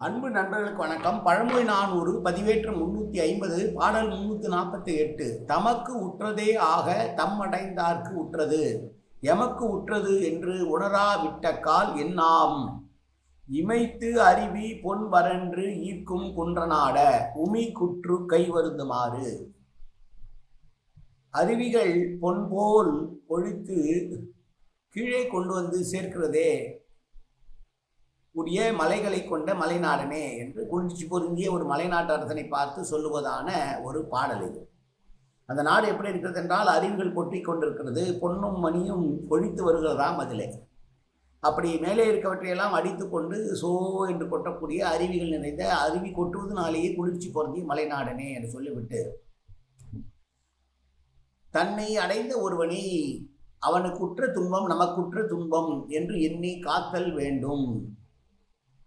அன்பு நண்பர்களுக்கு வணக்கம். பழமொழி 400 பதிவேற்றம் 350 பாடல் 348. தமக்கு உற்றதே ஆக தம்மடைந்தார்க்கு உற்றது எமக்கு உற்றது என்று உணரா விட்ட கால் என்னாம். இமைத்து அருவி பொன் வரன்று ஈர்க்கும் குன்றநாட உமி குற்று கை வருந்துமாறு. அருவிகள் பொன் போல் பொழித்து கீழே கொண்டு வந்து சேர்க்கிறதே உடைய மலைகளை கொண்ட மலைநாடனே என்று குளிர்ச்சி பொருந்திய ஒரு மலைநாட்டு அரசனை பார்த்து சொல்லுவதான ஒரு பாடல் இது. அந்த நாடு எப்படி இருக்கிறது என்றால் அருவிகள் கொட்டி கொண்டிருக்கிறது, பொன்னும் மணியும் பொழித்து வருகிறதாம் அதிலே. அப்படி மேலே இருக்கவற்றையெல்லாம் அடித்து கொண்டு சோ என்று கொட்டக்கூடிய அருவிகள் நிறைந்த அருவி கொட்டுவதனாலேயே குளிர்ச்சி பொருந்திய மலைநாடனே என்று சொல்லிவிட்டு, தன்னை அடைந்த ஒருவனை அவனுக்கு உற்ற துன்பம் நமக்குற்ற துன்பம் என்று எண்ணி காத்தல் வேண்டும்.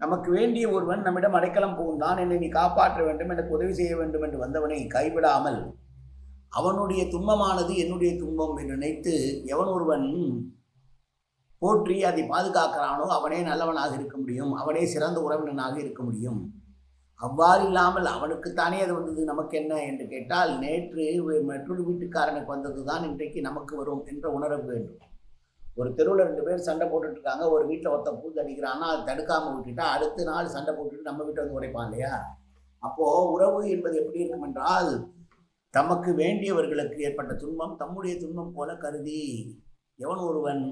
நமக்கு வேண்டிய ஒருவன் நம்மிடம் அடைக்கலம் புகுந்தான், என்னை நீ காப்பாற்ற வேண்டும், எனக்கு உதவி செய்ய வேண்டும் என்று வந்தவனை கைவிடாமல் அவனுடைய துன்பமானது என்னுடைய துன்பம் என்று நினைத்து எவன் ஒருவன் போற்றி அதை பாதுகாக்கிறானோ அவனே நல்லவனாக இருக்க முடியும், அவனே சிறந்த உறவினனாக இருக்க முடியும். அவ்வாறு இல்லாமல் அவனுக்குத்தானே அது வந்தது நமக்கு என்ன என்று கேட்டால், நேற்று மற்றொரு வீட்டுக்காரனுக்கு வந்தது தான் இன்றைக்கு நமக்கு வரும் என்ற உணர வேண்டும். ஒரு தெருவில் 2 பேர் சண்டை போட்டுட்டு இருக்காங்க. ஒரு வீட்டில் ஒருத்தன் பூந்து அடிக்கிறான்னா அது தடுக்காமல் விட்டுட்டா அடுத்த நாள் சண்டை போட்டுட்டு நம்ம வீட்டை வந்து உடைப்பான் இல்லையா? அப்போது உறவு என்பது எப்படி இருக்கும் என்றால், தமக்கு வேண்டியவர்களுக்கு ஏற்பட்ட துன்பம் தம்முடைய துன்பம் போல கருதி எவன் ஒருவன்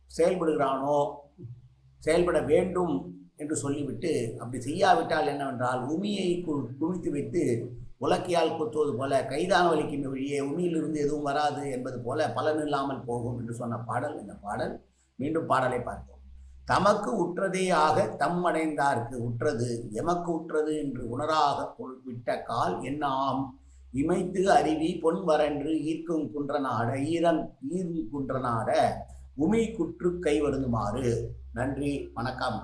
செயல்படுகிறானோ, செயல்பட வேண்டும் என்று சொல்லிவிட்டு அப்படி செய்யாவிட்டால் என்னவென்றால் உமியை குவித்து வைத்து உலக்கையால் குத்துவது போல கைதான் வலிக்கும் வழியே உமியிலிருந்து எதுவும் வராது என்பது போல பலன் இல்லாமல் போகும் என்று சொன்ன பாடல் இந்த பாடல். மீண்டும் பாடலை பார்ப்போம். தமக்கு உற்றதே ஆக தம்மடைந்தார்க்கு உற்றது எமக்கு உற்றது என்று உணராக விட்ட கால் என்னாம். இமைத்து அருவி பொன் வரன்று ஈர்க்கும் குன்றநாட ஈரும் குன்றநாட உமி குற்று கை வருந்துமாறு. நன்றி, வணக்கம்.